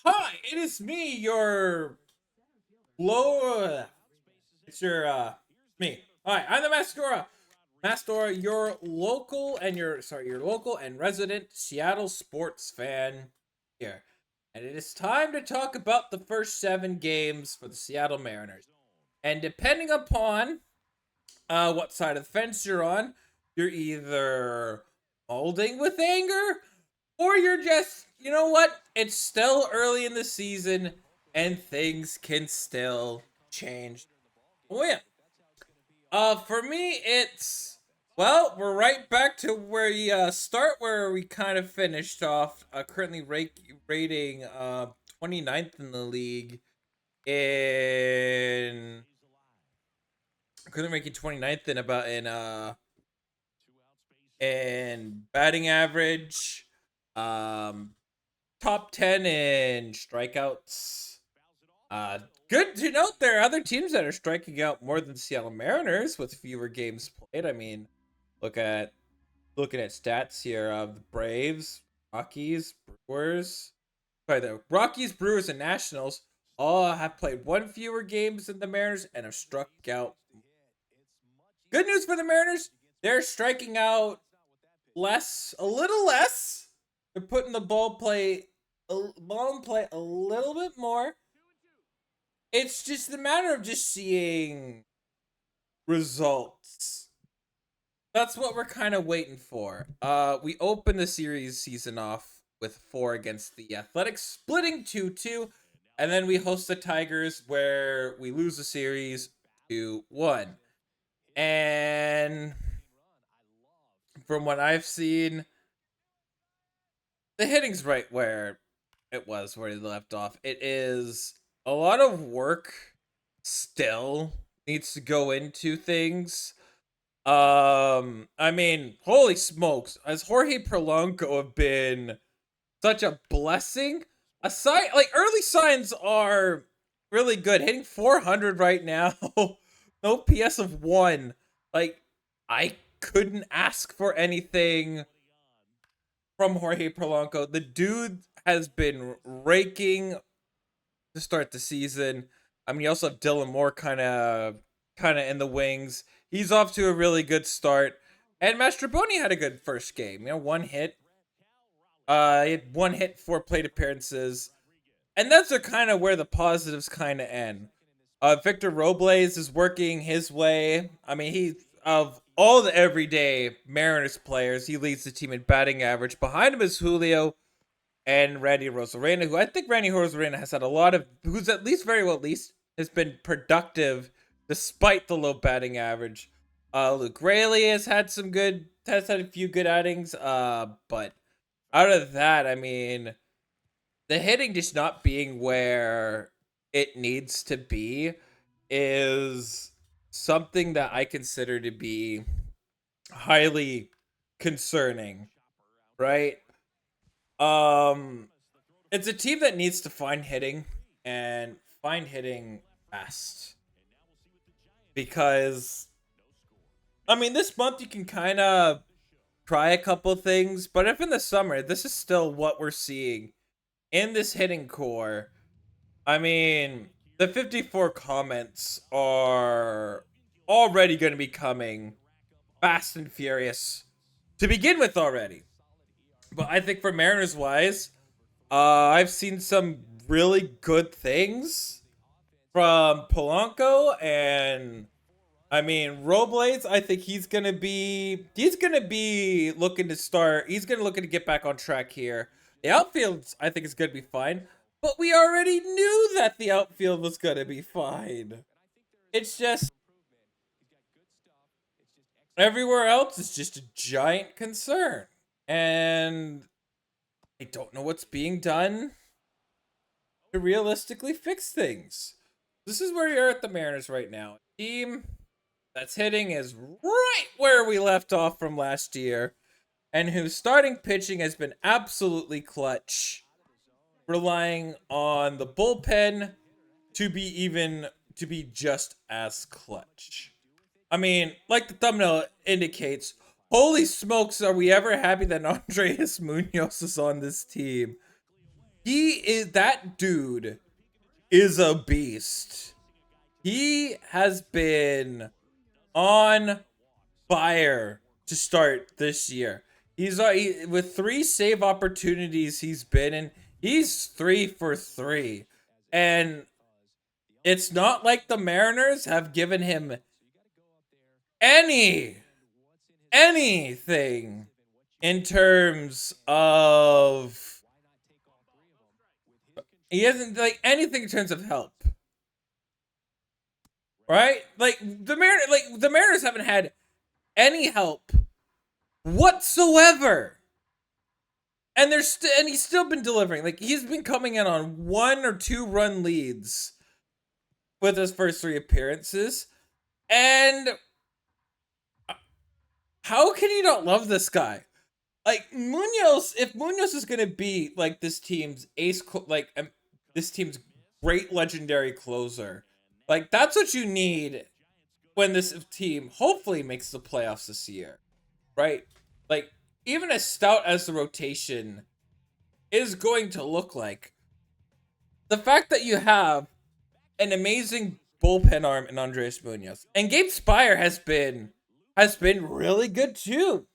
Hi, it is me, your low. It's your me. Hi, I'm the MaskedAura. MaskedAura, your local and resident Seattle sports fan here, and it is time to talk about the first 7 games for the Seattle Mariners. And depending upon what side of the fence you're on, you're either molding with anger or you're just, you know what? It's still early in the season and things can still change. Oh yeah. For me, it's we're right back to where we start where we kind of finished off. Currently rating 29th in the league in currently ranking 29th in batting average, um top 10 in strikeouts. Good to note there are other teams that are striking out more than Seattle Mariners with fewer games played. I mean, look at looking at stats here of the Braves, Rockies, Brewers. Sorry, the Rockies, Brewers, and Nationals all have played one fewer games than the Mariners and have struck out. Good news for the Mariners, they're striking out a little less. They're putting the ball in play a little bit more. It's just a matter of just seeing results. That's what we're kind of waiting for. We open the season off with 4 against the Athletics, splitting 2-2, and then we host the Tigers where we lose the series 2-1. And from what I've seen, the hitting's right where it was where they left off. It is a lot of work still needs to go into things. I mean, holy smokes, has Jorge Polanco have been such a blessing? Aside, like early signs are really good. Hitting 400 right now, no PS of 1. Like I couldn't ask for anything from Jorge Polanco. The dude has been raking to start the season. I mean, you also have Dylan Moore kind of in the wings. He's off to a really good start. And Mastroboni had a good first game. You know, one hit. He had 1 hit, 4 plate appearances. And that's kind of where the positives kind of end. Victor Robles is working his way. I mean, he of all the everyday Mariners players, he leads the team in batting average. Behind him is Julio and Randy Rosarena, who I think Randy Rosarena has had who's at least very well at least has been productive despite the low batting average. Luke Raley has had a few good outings. But out of that, I mean, the hitting just not being where it needs to be is something that I consider to be highly concerning, right? Um, it's a team that needs to find hitting fast because I mean this month you can kind of try a couple things, but if in the summer this is still what we're seeing in this hitting core, I mean the 54 comments are already going to be coming fast and furious to begin with already. But I think for Mariners wise, I've seen some really good things from Polanco, and I mean Robles. I think he's gonna be looking to start. Looking to get back on track here. The outfield, I think, is gonna be fine, but we already knew that the outfield was gonna be fine. It's just everywhere else is just a giant concern, and I don't know what's being done to realistically fix things. This is where you're at the Mariners right now. Team that's hitting is right where we left off from last year, and whose starting pitching has been absolutely clutch, relying on the bullpen to be just as clutch. I mean, like the thumbnail indicates, holy smokes, are we ever happy that Andres Munoz is on this team? that dude is a beast. He has been on fire to start this year. With 3 save opportunities he's been in. He's 3 for 3, and it's not like the Mariners have given him any anything in terms of he hasn't like anything in terms of help. Right? Like the Mariners haven't had any help whatsoever. And and he's still been delivering. Like he's been coming in on 1 or 2 run leads with his first 3 appearances. And how can you not love this guy? Like Munoz, if Munoz is gonna be like this team's this team's great legendary closer, like that's what you need when this team hopefully makes the playoffs this year, right? Like even as stout as the rotation is going to look like, the fact that you have an amazing bullpen arm in Andres Munoz and Gabe Spire has been really good too.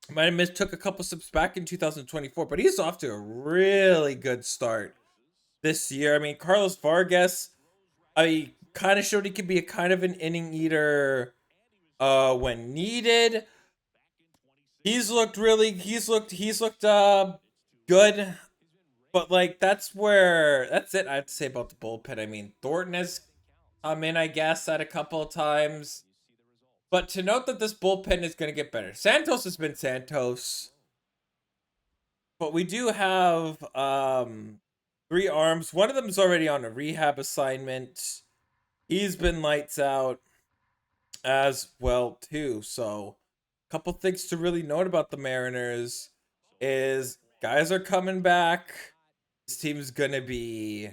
Might have took a couple steps back in 2024, but he's off to a really good start this year. I mean, Carlos Vargas, I kind of showed he could be a kind of an inning eater when needed. He's looked good. But like that's it I'd say about the bullpen. I mean, Thornton has come in, I guess, at a couple of times. But to note that this bullpen is going to get better. Santos has been Santos. But we do have 3 arms. One of them is already on a rehab assignment. He's been lights out as well too. So a couple things to really note about the Mariners is guys are coming back. This team's gonna be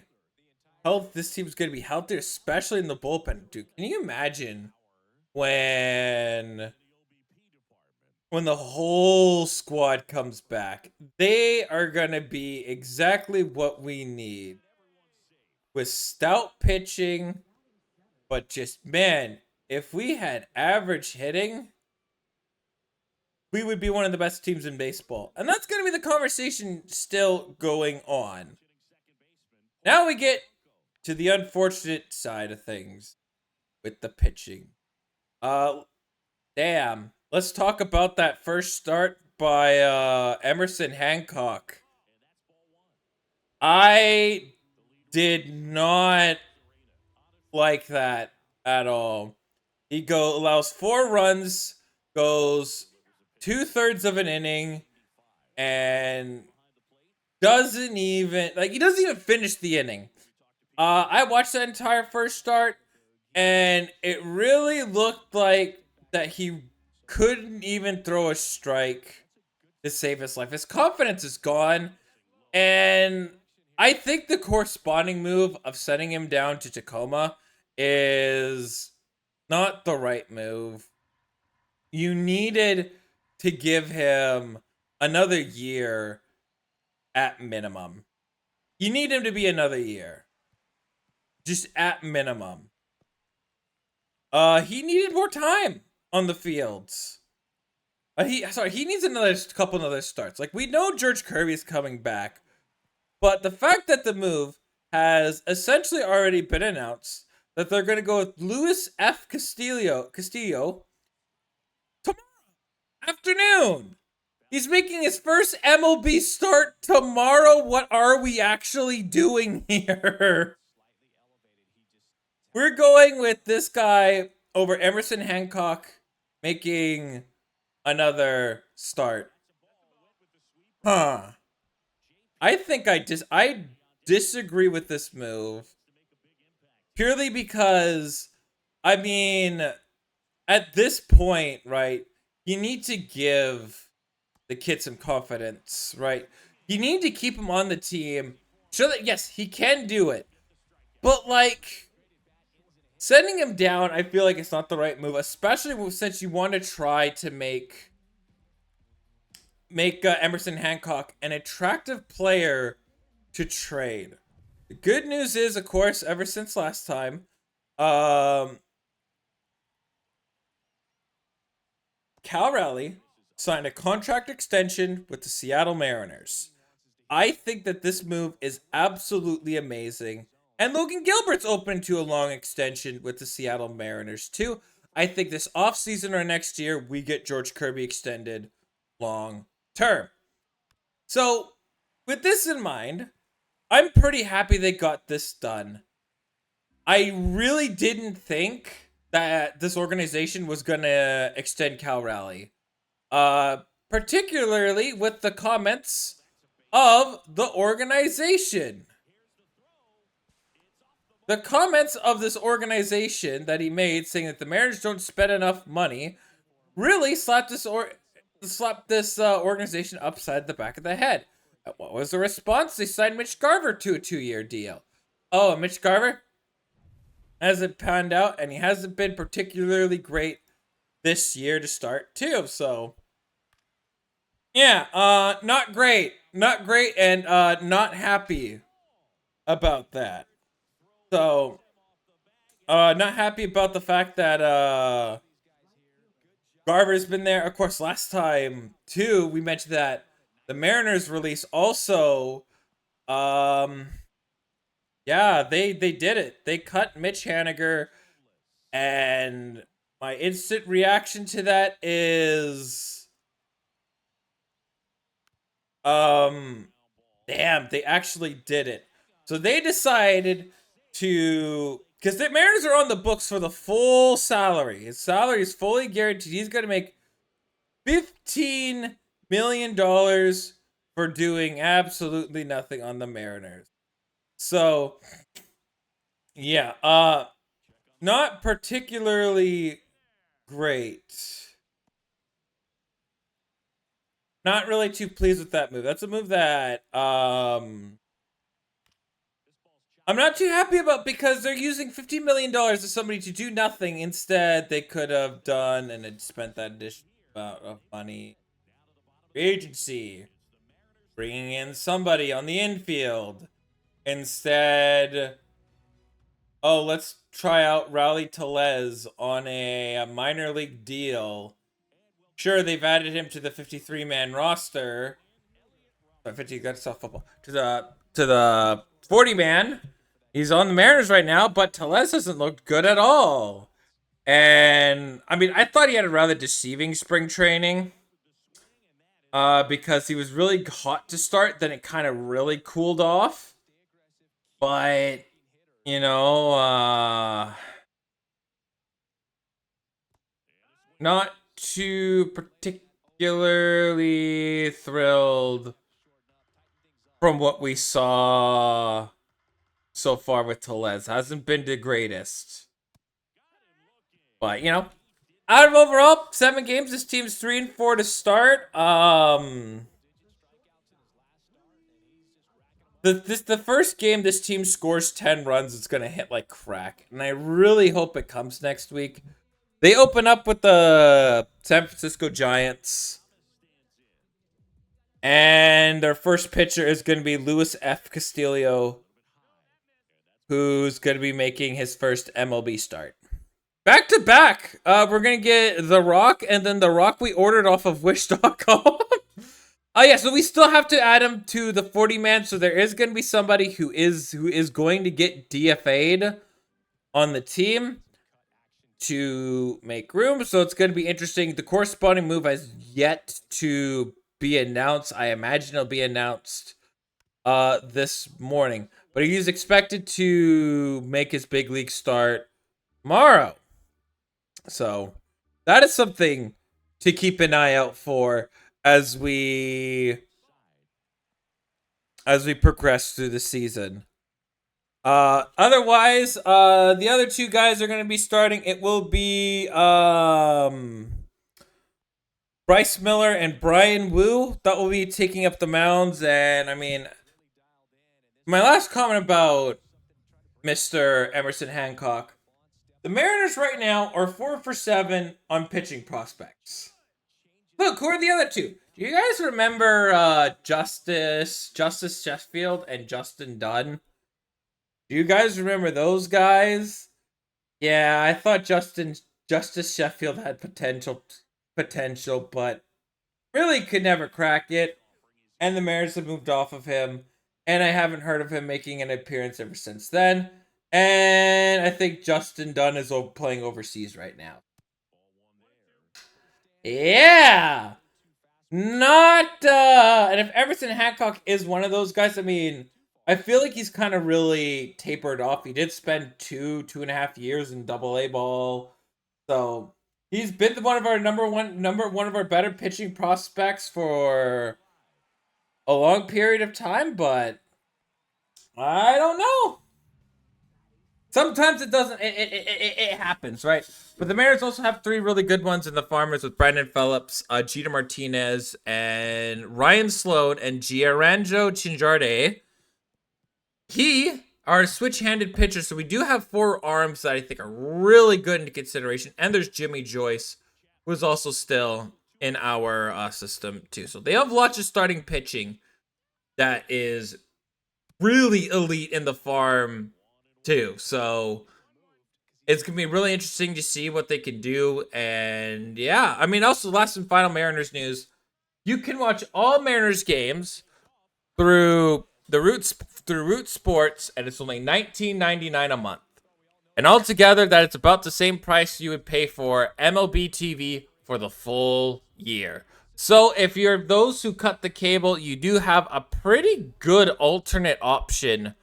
healthier, especially in the bullpen. Dude, can you imagine when the whole squad comes back? They are gonna be exactly what we need. With stout pitching, but just man, if we had average hitting, we would be one of the best teams in baseball. And that's gonna be the conversation still going on. Now we get to the unfortunate side of things with the pitching. Damn. Let's talk about that first start by Emerson Hancock. I did not like that at all. He allows 4 runs, goes 2/3 of an inning, and doesn't even finish the inning. I watched that entire first start, and it really looked like that he couldn't even throw a strike to save his life. His confidence is gone, and I think the corresponding move of sending him down to Tacoma is not the right move. You needed to give him another year at minimum. You need him to be another year. Just at minimum. He needed more time on the fields. He needs another starts. Like, we know George Kirby is coming back, but the fact that the move has essentially already been announced that they're going to go with Luis F. Castillo tomorrow afternoon. He's making his first MLB start tomorrow. What are we actually doing here? We're going with this guy over Emerson Hancock making another start. Huh. I think I disagree with this move. Purely because, I mean, at this point, right, you need to give the kid some confidence, right? You need to keep him on the team. Show that, yes, he can do it. But, like, sending him down, I feel like it's not the right move, especially since you want to try to make Emerson Hancock an attractive player to trade. The good news is, of course, ever since last time, um, Cal Raleigh signed a contract extension with the Seattle Mariners. I think that this move is absolutely amazing. And Logan Gilbert's open to a long extension with the Seattle Mariners, too. I think this offseason or next year, we get George Kirby extended long term. So, with this in mind, I'm pretty happy they got this done. I really didn't think that this organization was going to extend Cal Raleigh. Uh, Particularly with the comments of the organization. The comments of this organization that he made saying that the Mariners don't spend enough money really slapped this organization upside the back of the head. What was the response? They signed Mitch Garver to a 2-year deal. Oh, Mitch Garver hasn't panned out, and he hasn't been particularly great this year to start too. So yeah, not great, and not happy about that. So, not happy about the fact that Garver's been there. Of course, last time too, we mentioned that the Mariners release also, yeah, they did it. They cut Mitch Haniger, and my instant reaction to that is, damn, they actually did it. So they decided to, because the Mariners are on the books for the full salary. His salary is fully guaranteed. He's going to make $15 million for doing absolutely nothing on the Mariners. So, yeah, not particularly great. Not really too pleased with that move. That's a move that, I'm not too happy about, because they're using $50 million to somebody to do nothing. Instead, they could have done and had spent that additional amount of money. Agency. Bringing in somebody on the infield. Instead, oh, let's try out Raleigh Telez on a minor league deal. Sure, they've added him to the 53-man roster. 50, that's softball. To the 40-man. He's on the Mariners right now, but Telez hasn't looked good at all. And, I mean, I thought he had a rather deceiving spring training. Because he was really hot to start, then it kind of really cooled off. But, you know, not too particularly thrilled from what we saw so far with Telez. Hasn't been the greatest. But, you know, out of overall 7 games, this team's 3-4 to start. The first game this team scores 10 runs, it's gonna hit like crack. And I really hope it comes next week. They open up with the San Francisco Giants. And their first pitcher is going to be Luis F. Castillo, who's going to be making his first MLB start. Back to back, we're going to get The Rock, and then The Rock we ordered off of Wish.com. Oh yeah, so we still have to add him to the 40-man, so there is going to be somebody who is going to get DFA'd on the team to make room, so it's going to be interesting. The corresponding move has yet to be announced. I imagine it'll be announced this morning, but he's expected to make his big league start tomorrow. So that is something to keep an eye out for as we progress through the season. Otherwise, the other 2 guys are going to be starting. It will be Bryce Miller and Brian Wu that will be taking up the mounds. And I mean, my last comment about Mr. Emerson Hancock, the Mariners right now are 4 for 7 on pitching prospects. Look, who are the other two? Do you guys remember Justice Sheffield and Justin Dunn? Do you guys remember those guys? Yeah, I thought Justice Sheffield had potential, but really could never crack it. And the Mariners have moved off of him, and I haven't heard of him making an appearance ever since then. And I think Justin Dunn is playing overseas right now. Yeah! Not, and if Emerson Hancock is one of those guys, I mean, I feel like he's kind of really tapered off. He did spend 2.5 years in Double-A ball. So, he's been one of our number one of our better pitching prospects for a long period of time, but I don't know. Sometimes it doesn't. It happens, right? But the Mariners also have 3 really good ones in the Farmers with Brandon Phillips, Jeter Martinez, and Ryan Sloan and Gianranjo Chinjarde. He are switch-handed pitchers, so we do have 4 arms that I think are really good into consideration. And there's Jimmy Joyce, who is also still in our system too. So they have lots of starting pitching that is really elite in the farm too. So it's going to be really interesting to see what they can do. And yeah, I mean, also last and final Mariners news. You can watch all Mariners games through Root Sports, and it's only $19.99 a month. And altogether, that it's about the same price you would pay for MLB TV for the full year. So if you're those who cut the cable, you do have a pretty good alternate option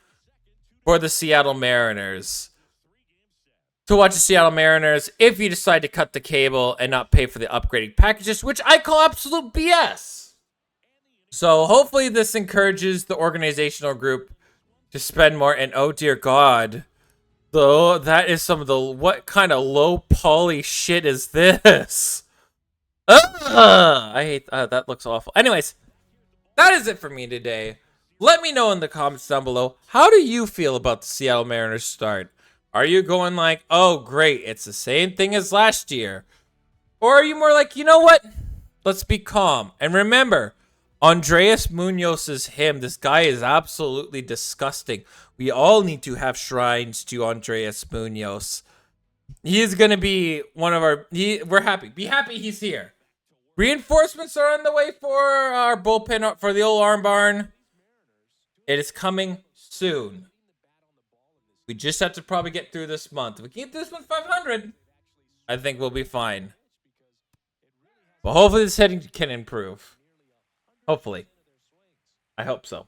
for the Seattle Mariners to watch the Seattle Mariners if you decide to cut the cable and not pay for the upgrading packages, which I call absolute BS. So hopefully this encourages the organizational group to spend more. And oh dear God, though, that is some of the, what kind of low poly shit is this? I hate that. Looks awful. Anyways, that is it for me today. Let me know in the comments down below, how do you feel about the Seattle Mariners start? Are you going like, oh great, it's the same thing as last year? Or are you more like, you know what? Let's be calm. And remember, Andres Munoz's hymn, this guy is absolutely disgusting. We all need to have shrines to Andres Munoz. He is going to be one of our... we're happy. Be happy he's here. Reinforcements are on the way for our bullpen, for the old arm barn. It is coming soon. We just have to probably get through this month. If we keep this one 500, I think we'll be fine. But hopefully this hitting can improve. Hopefully. I hope so.